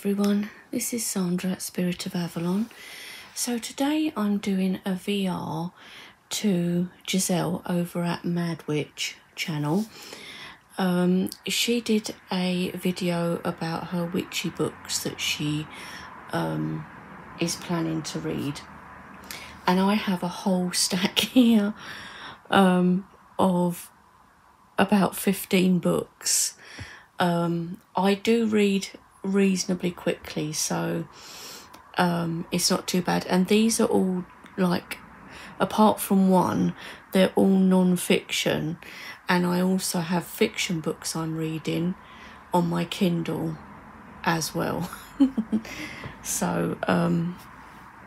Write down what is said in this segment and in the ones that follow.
everyone, this is Sandra at Spirit of Avalon. So today I'm doing a VR to Giselle over at Mad Witch channel. She did a video about her witchy books that she is planning to read, and I have a whole stack here of about 15 books. I do read reasonably quickly, so it's not too bad, and these are all, like, apart from one, they're all non-fiction, and I also have fiction books I'm reading on my Kindle as well. So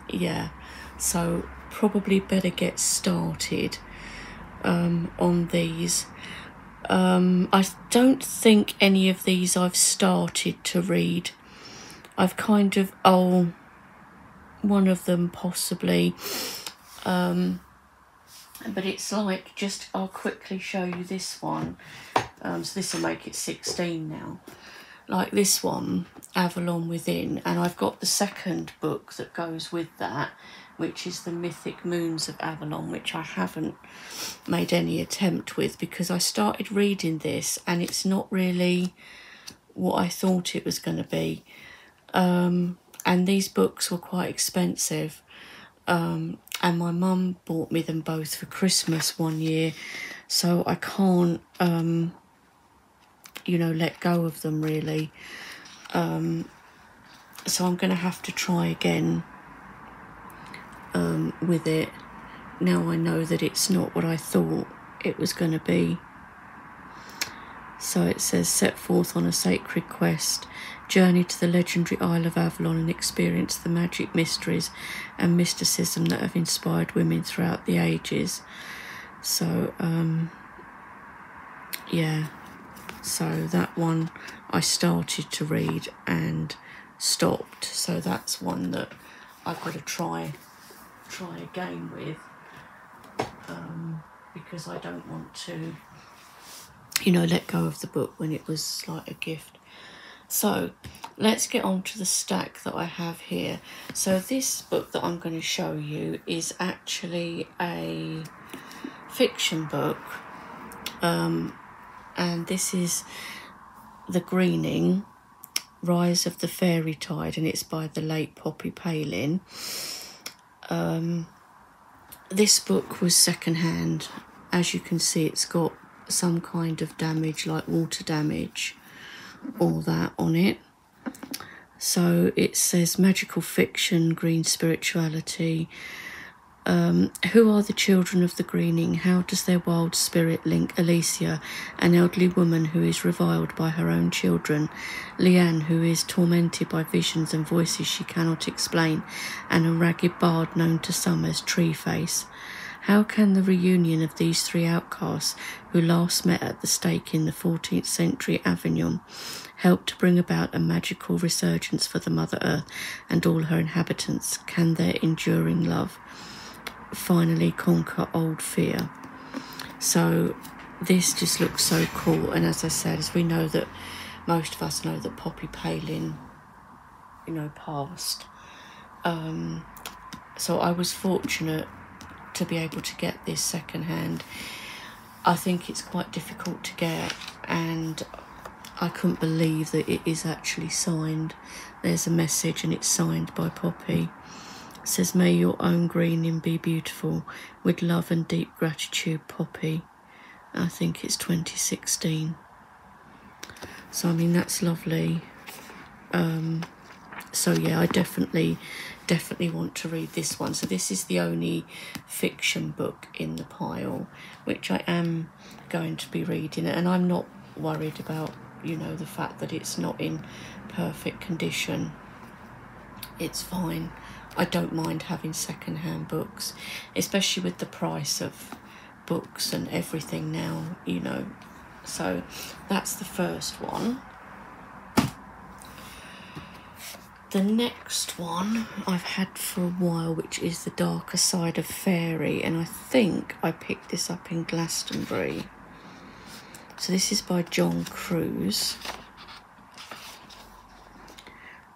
yeah, so probably better get started on these. I don't think any of these I've started to read. I've kind of, one of them possibly, but it's like, just, I'll quickly show you this one. So this will make it 16 now. Like this one, Avalon Within, and I've got the second book that goes with that, which is the Mythic Moons of Avalon, which I haven't made any attempt with because I started reading this and it's not really what I thought it was going to be. And these books were quite expensive. And my mum bought me them both for Christmas one year, so I can't, you know, let go of them really. So I'm going to have to try again with it. Now I know that it's not what I thought it was going to be. So it says, set forth on a sacred quest, journey to the legendary Isle of Avalon and experience the magic mysteries and mysticism that have inspired women throughout the ages. So, yeah, so that one I started to read and stopped. So that's one that I've got to try again with, because I don't want to, you know, let go of the book when it was like a gift. So let's get on to the stack that I have here. So this book that I'm going to show you is actually a fiction book, and this is The Greening, Rise of the Fairy Tide, and it's by the late Poppy Palin. This book was secondhand. As you can see, it's got some kind of damage, like water damage, all that on it. So it says magical fiction, green spirituality. Who are the children of the Greening? How does their wild spirit link Alicia, an elderly woman who is reviled by her own children, Leanne, who is tormented by visions and voices she cannot explain, and a ragged bard known to some as Treeface? How can the reunion of these three outcasts, who last met at the stake in the 14th century Avignon, help to bring about a magical resurgence for the Mother Earth and all her inhabitants? Can their enduring love finally conquer old fear? So this just looks so cool, and as I said, as we know, that most of us know that Poppy Palin, you know, passed. So I was fortunate to be able to get this secondhand. I think it's quite difficult to get, and I couldn't believe that it is actually signed. There's a message and it's signed by Poppy. It says, may your own greening be beautiful, with love and deep gratitude, Poppy. I think it's 2016. So, I mean, that's lovely. So, yeah, I definitely want to read this one. So this is the only fiction book in the pile, which I am going to be reading. And I'm not worried about, you know, the fact that it's not in perfect condition. It's fine. I don't mind having second-hand books, especially with the price of books and everything now, you know. So that's the first one. The next one I've had for a while, which is The Darker Side of Fairy, and I think I picked this up in Glastonbury. So this is by John Cruz.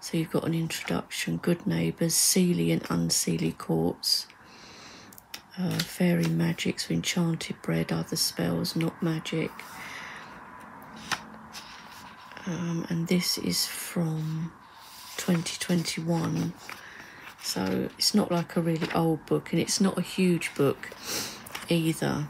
So you've got an introduction, good neighbours, Seelie and unseelie courts, fairy magics, enchanted bread, other spells, not magic. And this is from 2021. So it's not like a really old book, and it's not a huge book either.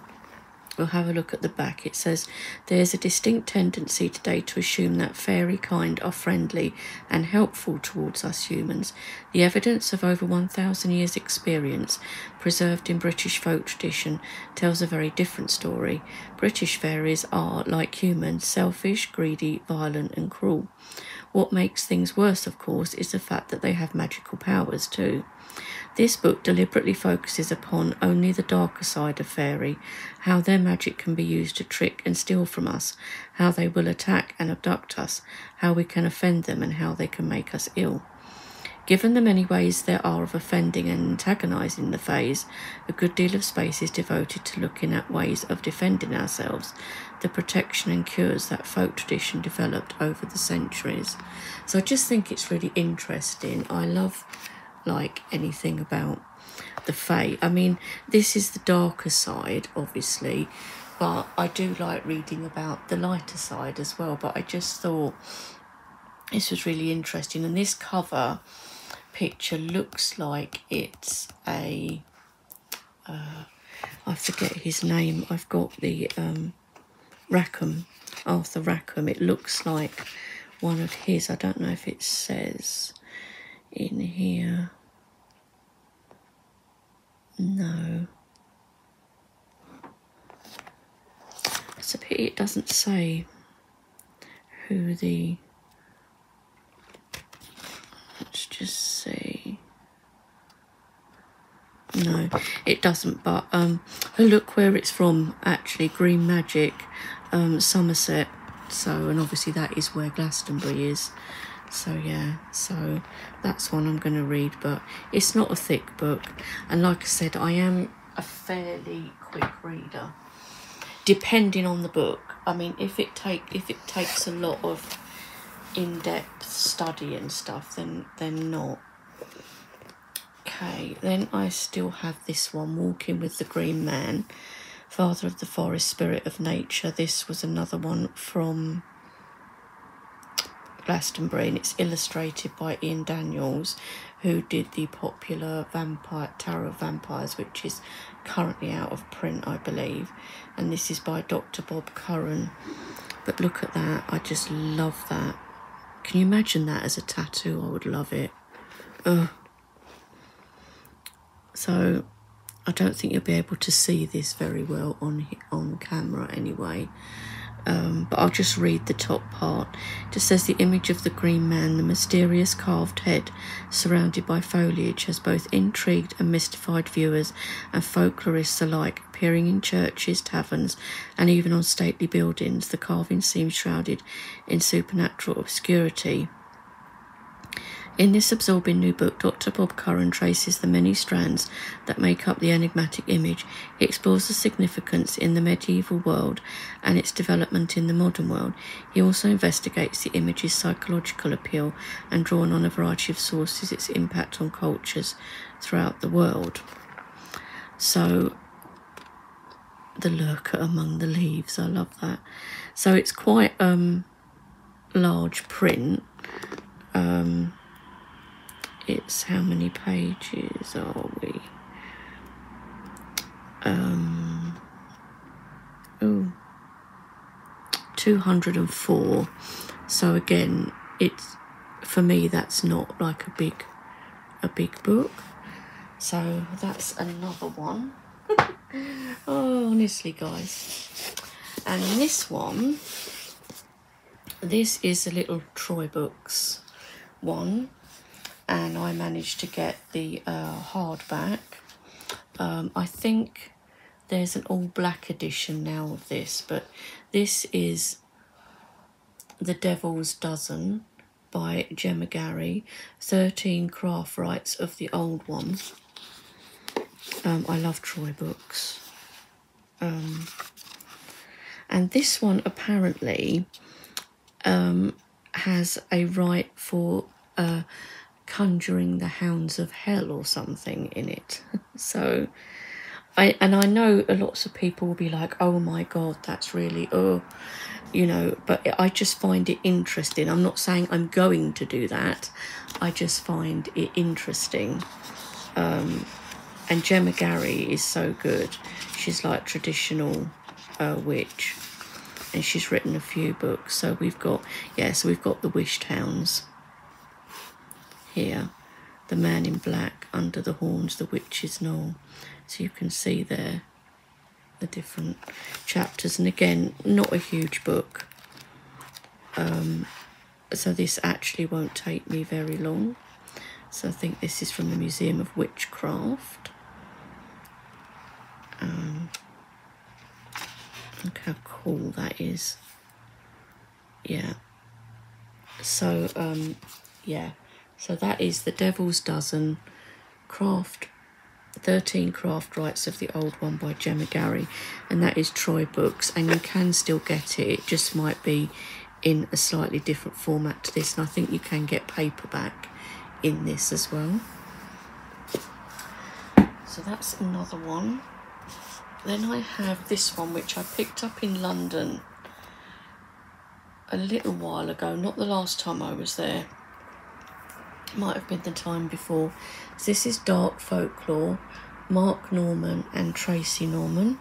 We'll have a look at the back. It says, there's a distinct tendency today to assume that fairy kind are friendly and helpful towards us humans. The evidence of over 1,000 years' experience preserved in British folk tradition tells a very different story. British fairies are, like humans, selfish, greedy, violent and cruel. What makes things worse, of course, is the fact that they have magical powers too. This book deliberately focuses upon only the darker side of fairy, how their magic can be used to trick and steal from us, how they will attack and abduct us, how we can offend them and how they can make us ill. Given the many ways there are of offending and antagonising the fays, a good deal of space is devoted to looking at ways of defending ourselves, the protection and cures that folk tradition developed over the centuries. So I just think it's really interesting. I love like anything about the fae. I mean, this is the darker side, obviously, but I do like reading about the lighter side as well. But I just thought this was really interesting, and this cover picture looks like it's a I forget his name. I've got the Rackham, Arthur Rackham. It looks like one of his. I don't know if it says in here. No. It's a pity it doesn't say who the... Let's just see. No, it doesn't, but look where it's from, actually. Green Magic, Somerset. So, and obviously that is where Glastonbury is. So yeah, so that's one I'm going to read, but it's not a thick book. And like I said, I am a fairly quick reader, depending on the book. I mean, if it takes a lot of in-depth study and stuff, then not. Okay, then I still have this one, Walking with the Green Man, Father of the Forest, Spirit of Nature. This was another one from Glastonbury, and it's illustrated by Ian Daniels, who did the popular Tarot of Vampires, which is currently out of print, I believe. And this is by Dr. Bob Curran. But look at that, I just love that. Can you imagine that as a tattoo? I would love it. Ugh. So I don't think you'll be able to see this very well on camera anyway. But I'll just read the top part. It just says, the image of the green man, the mysterious carved head surrounded by foliage, has both intrigued and mystified viewers and folklorists alike. Appearing in churches, taverns, and even on stately buildings, the carving seems shrouded in supernatural obscurity. In this absorbing new book, Dr. Bob Curran traces the many strands that make up the enigmatic image. He explores the significance in the medieval world and its development in the modern world. He also investigates the image's psychological appeal and, drawn on a variety of sources, its impact on cultures throughout the world. So, the lurker among the leaves, I love that. So it's quite large print. It's, how many pages are we? 204. So again, it's, for me, that's not like a big book. So that's another one. Oh, honestly, guys. And this one, this is a little Troy Books one. And I managed to get the hardback. I think there's an all black edition now of this, but this is The Devil's Dozen by Gemma Gary, 13 craft rights of the old one. I love Troy Books. And this one apparently has a right for conjuring the hounds of hell or something in it. So I know lots of people will be like, oh my god, that's really but I just find it interesting. I'm not saying I'm going to do that, I just find it interesting. And Gemma Gary is so good. She's like traditional witch, and she's written a few books. So we've got the Wished Hounds here, the Man in Black, Under the Horns, the Witch's Knoll. So you can see there the different chapters, and again, not a huge book. So this actually won't take me very long. So I think this is from the Museum of Witchcraft. Look how cool that is. Yeah. So so that is The Devil's Dozen, 13 Craft Rites of the Old One by Gemma Gary, and that is Troy Books, and you can still get it. It just might be in a slightly different format to this, and I think you can get paperback in this as well. So that's another one. Then I have this one, which I picked up in London a little while ago, not the last time I was there, might have been the time before. So this is Dark Folklore, Mark Norman and Tracy Norman.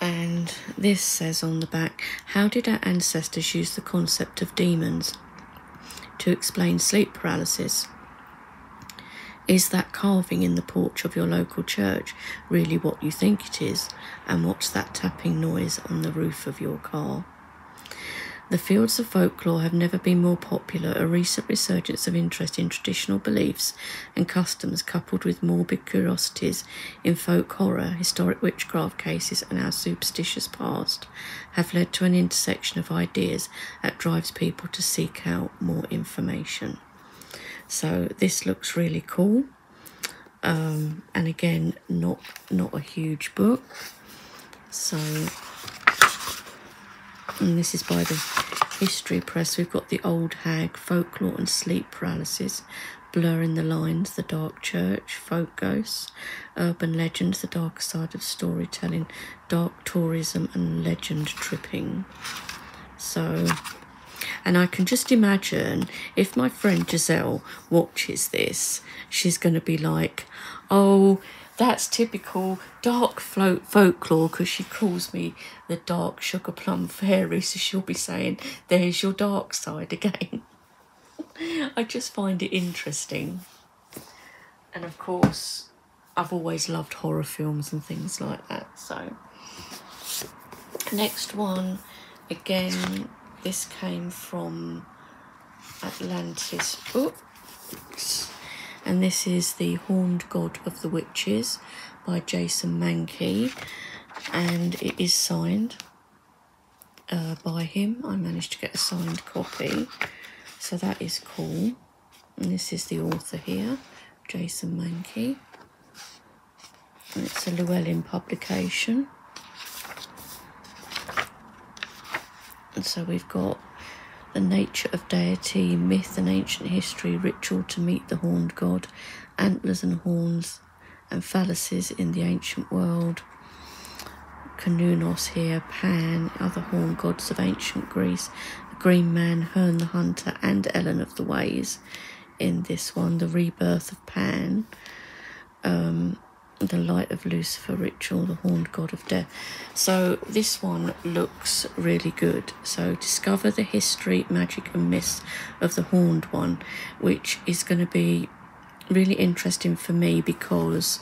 And this says on the back, how did our ancestors use the concept of demons to explain sleep paralysis? Is that carving in the porch of your local church really what you think it is? And what's that tapping noise on the roof of your car? The fields of folklore have never been more popular. A recent resurgence of interest in traditional beliefs and customs, coupled with morbid curiosities in folk horror, historic witchcraft cases and our superstitious past, have led to an intersection of ideas that drives people to seek out more information. So this looks really cool. And again, not a huge book. So, and this is by the History Press. We've got The Old Hag, Folklore and Sleep Paralysis, Blurring the Lines, The Dark Church, Folk Ghosts, Urban Legends, The Dark Side of Storytelling, Dark Tourism and Legend Tripping. So, and I can just imagine if my friend Giselle watches this, she's going to be like, oh, that's typical dark folklore, because she calls me the dark sugar plum fairy, so she'll be saying, there's your dark side again. I just find it interesting. And of course, I've always loved horror films and things like that. So, next one, again, this came from Atlantis Books. And this is The Horned God of the Witches by Jason Mankey, and it is signed by him. I managed to get a signed copy, so that is cool. And this is the author here, Jason Mankey, and it's a Llewellyn publication. And so we've got The Nature of Deity, Myth and Ancient History, Ritual to Meet the Horned God, Antlers and Horns and Fallacies in the Ancient World, Kanunos here, Pan, Other Horned Gods of Ancient Greece, the Green Man, Herne the Hunter and Ellen of the Ways in this one, The Rebirth of Pan, The Light of Lucifer, Ritual, The Horned God of Death. So this one looks really good. So discover the history, magic and myths of the Horned One, which is going to be really interesting for me because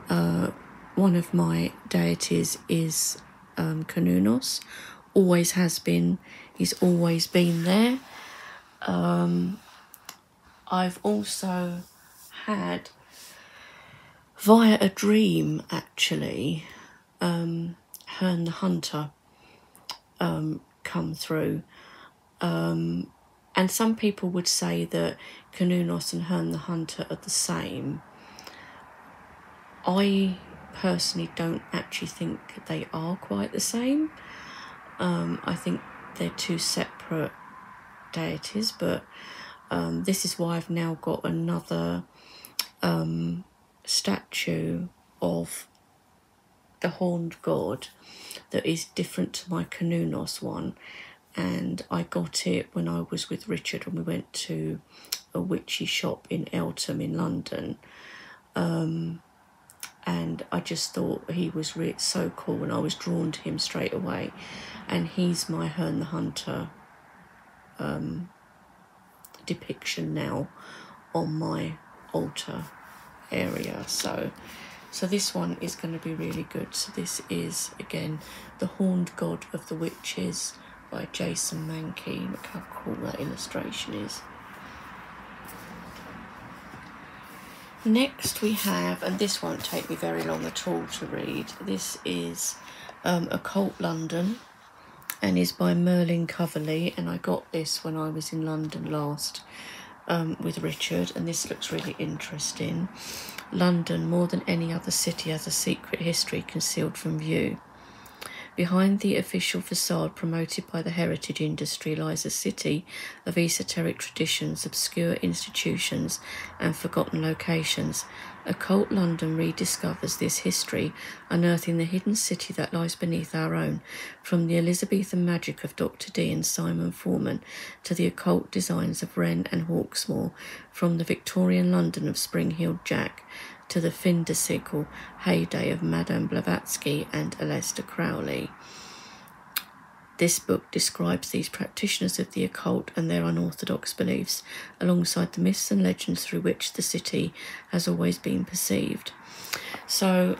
one of my deities is Kanunos, always has been. He's always been there. I've also had, via a dream actually, Herne the Hunter come through. And some people would say that Kanunos and Herne the Hunter are the same. I personally don't actually think they are quite the same. I think they're two separate deities, but this is why I've now got another statue of the horned god that is different to my Kanunos one, and I got it when I was with Richard and we went to a witchy shop in Eltham in London, and I just thought he was so cool and I was drawn to him straight away, and he's my Herne the Hunter depiction now on my altar area. So this one is going to be really good. So this is again the Horned God of the Witches by Jason Mankey. Look how cool that illustration is. Next we have, and this won't take me very long at all to read, this is Occult London and is by Merlin Coverley, and I got this when I was in London last with Richard, and this looks really interesting. London, more than any other city, has a secret history concealed from view. Behind the official facade promoted by the heritage industry lies a city of esoteric traditions, obscure institutions and forgotten locations. Occult London rediscovers this history, unearthing the hidden city that lies beneath our own, from the Elizabethan magic of Dr. Dee and Simon Foreman to the occult designs of Wren and Hawksmoor, from the Victorian London of Spring-Heeled Jack to the Findersickle heyday of Madame Blavatsky and Aleister Crowley. This book describes these practitioners of the occult and their unorthodox beliefs, alongside the myths and legends through which the city has always been perceived. So,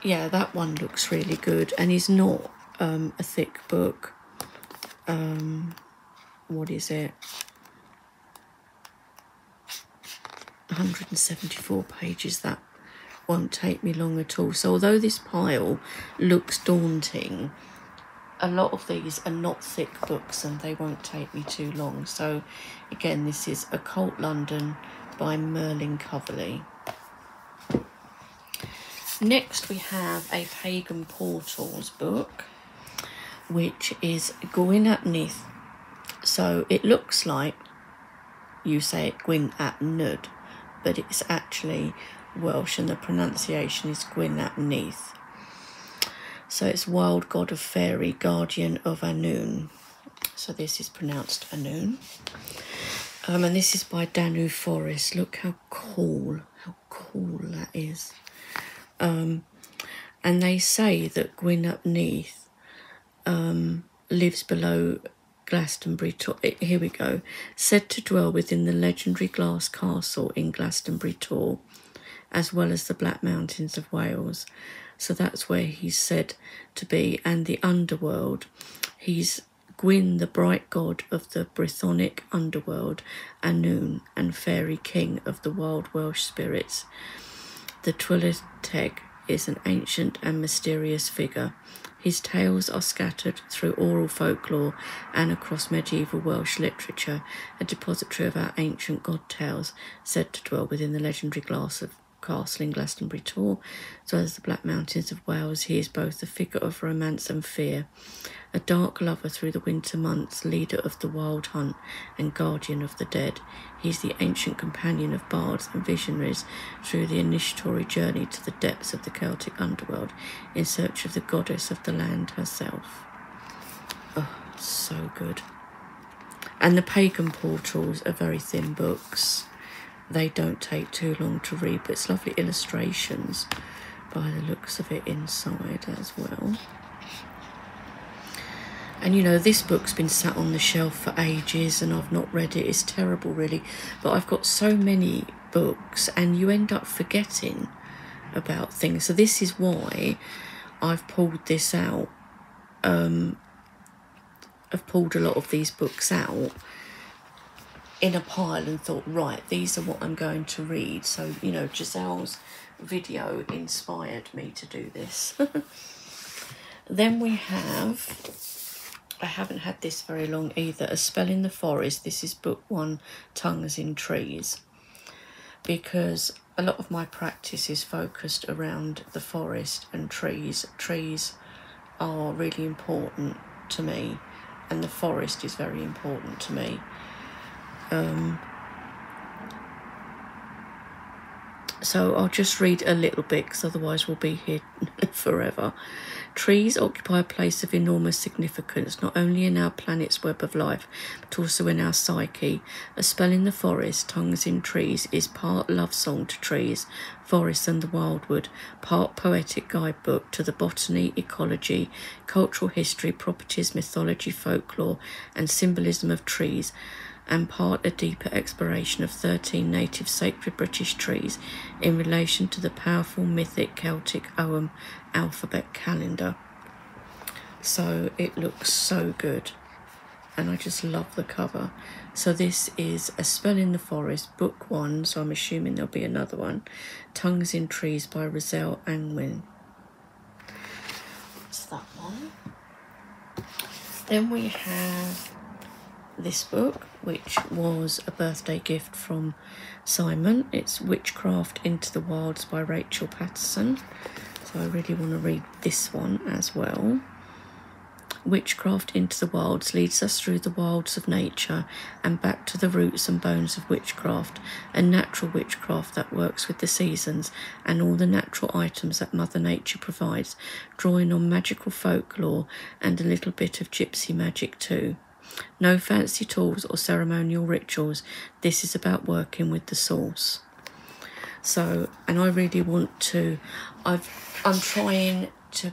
yeah, that one looks really good and is not a thick book. What is it? 174 pages. That won't take me long at all. So although this pile looks daunting, a lot of these are not thick books and they won't take me too long. So again, this is Occult London by Merlin Coverley. Next we have a Pagan Portals book, which is Gwyn ap Neath. So it looks like you say it Gwyn ap Nud, but it's actually Welsh and the pronunciation is Gwyn ap Neath. So it's wild god of fairy, guardian of Annwn. So this is pronounced Annwn. And this is by Danu Forest. Look how cool that is. And they say that Gwyn ap Neath lives below Glastonbury Tor. Here we go. Said to dwell within the legendary glass castle in Glastonbury Tor, as well as the Black Mountains of Wales. So that's where he's said to be. And the underworld, he's Gwyn, the bright god of the Brythonic underworld, Annwn, and fairy king of the wild Welsh spirits. The Tylwyth Teg is an ancient and mysterious figure. His tales are scattered through oral folklore and across medieval Welsh literature, a depository of our ancient god tales, said to dwell within the legendary castle in Glastonbury Tor, as well as the Black Mountains of Wales. He is both a figure of romance and fear, a dark lover through the winter months, leader of the wild hunt and guardian of the dead. He is the ancient companion of bards and visionaries through the initiatory journey to the depths of the Celtic underworld in search of the goddess of the land herself. Oh, so good. And the Pagan Portals are very thin books. They don't take too long to read, but it's lovely illustrations by the looks of it inside as well. And you know, this book's been sat on the shelf for ages and I've not read it. It's terrible really, but I've got so many books and you end up forgetting about things. So this is why I've pulled this out. I've pulled a lot of these books out in a pile and thought, right, these are what I'm going to read. So, you know, Giselle's video inspired me to do this. Then we have, I haven't had this very long either, A Spell in the Forest. This is book 1, Tongues in Trees, because a lot of my practice is focused around the forest and trees. Trees are really important to me and the forest is very important to me. So I'll just read a little bit, because otherwise we'll be here forever. Trees occupy a place of enormous significance, not only in our planet's web of life, but also in our psyche. A Spell in the Forest, Tongues in Trees, is part love song to trees, forests and the wildwood, part poetic guidebook to the botany, ecology, cultural history, properties, mythology, folklore, and symbolism of trees, and part a deeper exploration of 13 native sacred British trees in relation to the powerful mythic Celtic Ogham alphabet calendar. So it looks so good, and I just love the cover. So this is A Spell in the Forest, book 1, so I'm assuming there'll be another one. Tongues in Trees by Roselle and Gwyn. That's that one. Then we have this book, which was a birthday gift from Simon. It's Witchcraft Into the Wilds by Rachel Patterson. So I really want to read this one as well. Witchcraft Into the Wilds leads us through the wilds of nature and back to the roots and bones of witchcraft, a natural witchcraft that works with the seasons and all the natural items that Mother Nature provides, drawing on magical folklore and a little bit of gypsy magic too. No fancy tools or ceremonial rituals. This is about working with the source. So, and I really want to, I'm trying to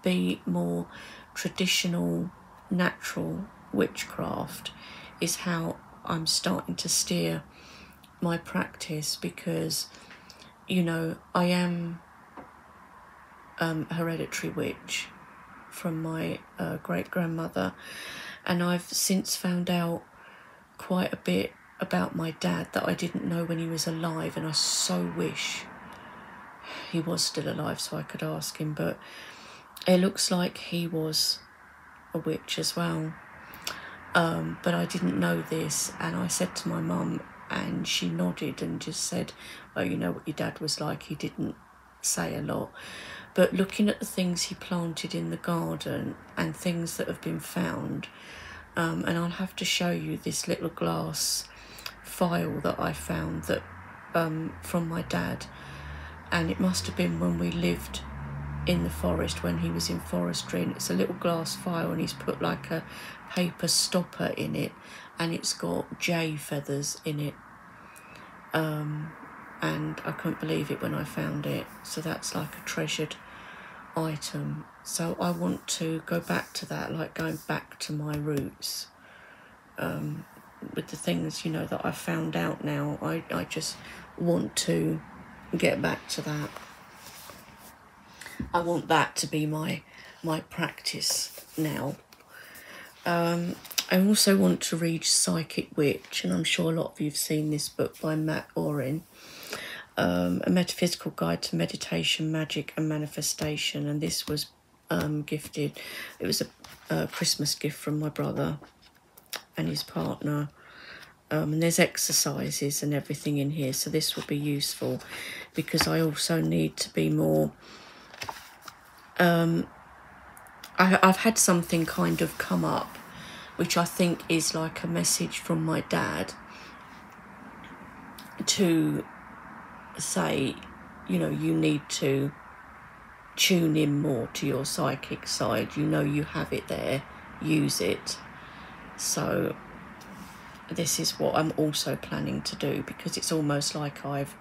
be more traditional, natural witchcraft is how I'm starting to steer my practice, because, you know, I am hereditary witch from my great-grandmother, and I've since found out quite a bit about my dad that I didn't know when he was alive, and I so wish he was still alive so I could ask him, but it looks like he was a witch as well. But I didn't know this, and I said to my mum, and she nodded and just said, well, you know what your dad was like, he didn't say a lot. But looking at the things he planted in the garden and things that have been found, and I'll have to show you this little glass file that I found that from my dad, and it must have been when we lived in the forest, when he was in forestry, and it's a little glass file, and he's put like a paper stopper in it, and it's got jay feathers in it, and I couldn't believe it when I found it. So that's like a treasured item. So I want to go back to that, like going back to my roots, with the things, you know, that I've found out now. I just want to get back to that. I want that to be my practice now. I also want to read Psychic Witch, and I'm sure a lot of you have seen this book by Matt Oren, A Metaphysical Guide to Meditation, Magic and Manifestation, and this was gifted. It was a Christmas gift from my brother and his partner, and there's exercises and everything in here, so this will be useful, because I also need to be more... I've had something kind of come up, which I think is like a message from my dad to say, you know, you need to tune in more to your psychic side. You know you have it there, use it. So this is what I'm also planning to do, because it's almost like I've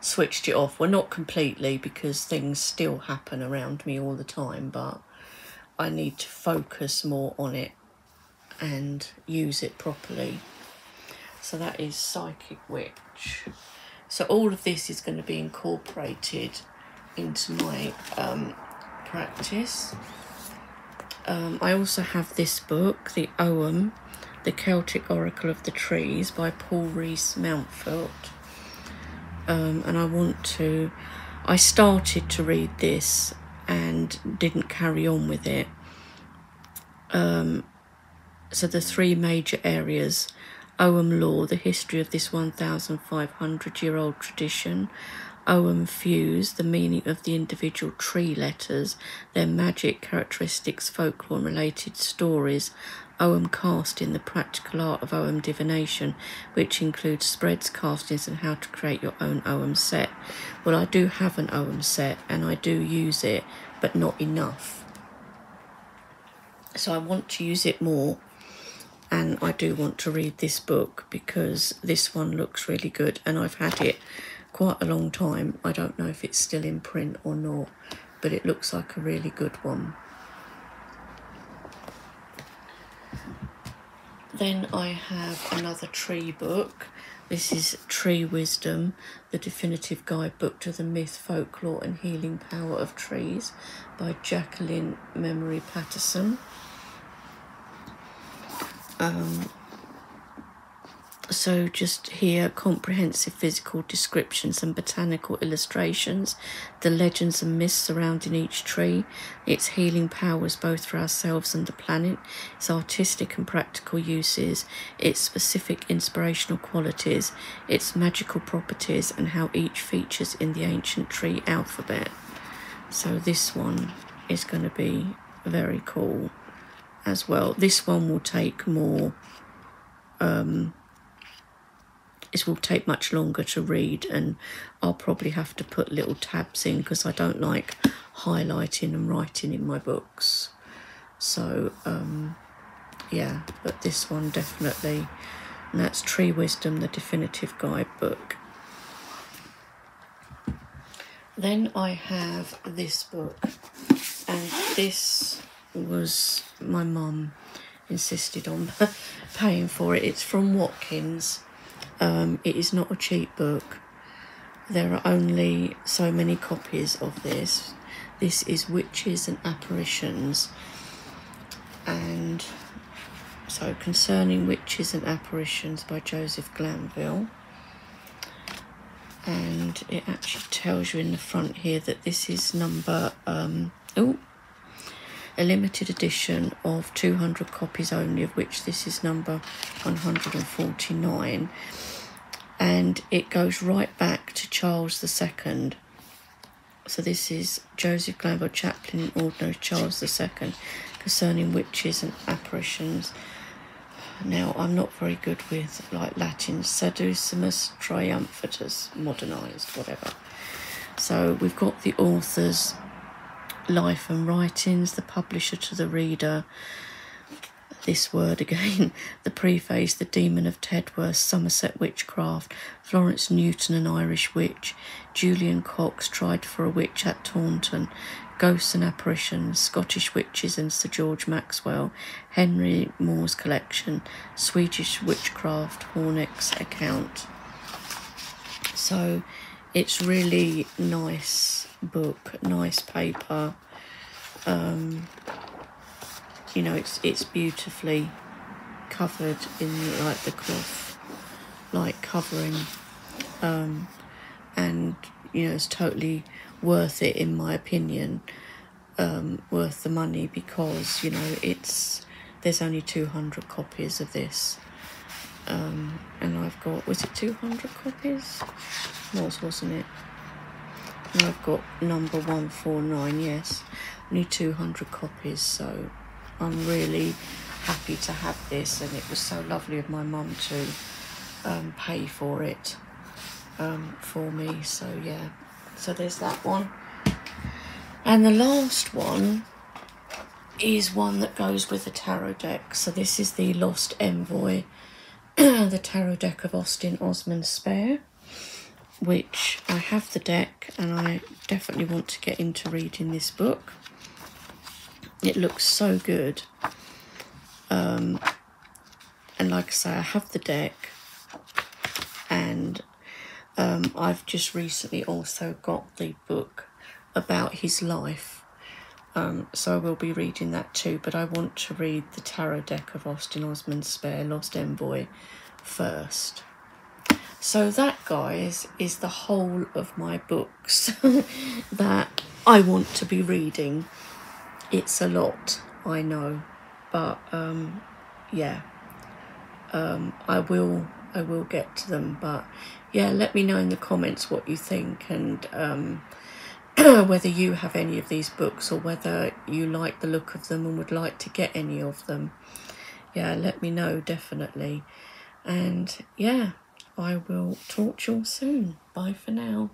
switched it off. Well, not completely, because things still happen around me all the time, but I need to focus more on it and use it properly. So that is Psychic Witch. So all of this is going to be incorporated into my practice. I also have this book, The Ogham, The Celtic Oracle of the Trees by Paul Rees-Mountfort. And I started to read this and didn't carry on with it. So the three major areas: Ogham lore, the history of this 1,500-year-old tradition; Ogham fuse, the meaning of the individual tree letters, their magic, characteristics, folklore and related stories; Ogham Casting, the practical art of Ogham divination, which includes spreads, castings, and how to create your own Ogham set. Well, I do have an Ogham set and I do use it, but not enough. So I want to use it more, and I do want to read this book because this one looks really good, and I've had it quite a long time. I don't know if it's still in print or not, but it looks like a really good one. Then I have another tree book. This is Tree Wisdom, the definitive guidebook to the myth, folklore and healing power of trees by Jacqueline Memory Patterson. So just here, comprehensive physical descriptions and botanical illustrations, the legends and myths surrounding each tree, its healing powers both for ourselves and the planet, its artistic and practical uses, its specific inspirational qualities, its magical properties, and how each features in the ancient tree alphabet. So this one is going to be very cool as well. This one will take more... It will take much longer to read, and I'll probably have to put little tabs in because I don't like highlighting and writing in my books. So yeah, but this one definitely, and that's Tree Wisdom, the definitive guidebook. Then I have this book, and this was my mum insisted on paying for it. It's from Watkins. It is not a cheap book. There are only so many copies of this. This is Witches and Apparitions. And so Concerning Witches and Apparitions by Joseph Glanville. And it actually tells you in the front here that this is number, a limited edition of 200 copies only, of which this is number 149. And it goes right back to Charles II. So this is Joseph Glanville, chaplain in Ordinary Charles II, Concerning Witches and Apparitions. Now, I'm not very good with like Latin, Saducimus Triumphatus, modernised, whatever. So we've got the author's life and writings, the publisher to the reader, this word again, the preface, the Demon of Tedworth, Somerset Witchcraft, Florence Newton, an Irish witch, Julian Cox, tried for a witch at Taunton, Ghosts and Apparitions, Scottish Witches and Sir George Maxwell, Henry Moore's collection, Swedish Witchcraft, Horneck's account. So it's really nice book, nice paper. You know, it's beautifully covered in like the cloth, like covering, and you know, it's totally worth it in my opinion, worth the money, because you know there's only 200 copies of this, and I've got, was it 200 copies? Wasn't it? And I've got number 149, yes, only 200 copies, so I'm really happy to have this, and it was so lovely of my mum to pay for it for me. So yeah, so there's that one. And the last one is one that goes with the tarot deck. So this is the Lost Envoy, the tarot deck of Austin Osman Spare, which I have the deck and I definitely want to get into reading this book. It looks so good, and like I say, I have the deck, and I've just recently also got the book about his life, so I will be reading that too, but I want to read the tarot deck of Austin Osman Spare, Lost Envoy, first. So that, guys, is the whole of my books that I want to be reading. It's a lot, I know, but yeah, I will get to them. But yeah, let me know in the comments what you think, and whether you have any of these books, or whether you like the look of them and would like to get any of them. yeah, let me know, definitely. And yeah, I will talk to you all soon. Bye for now.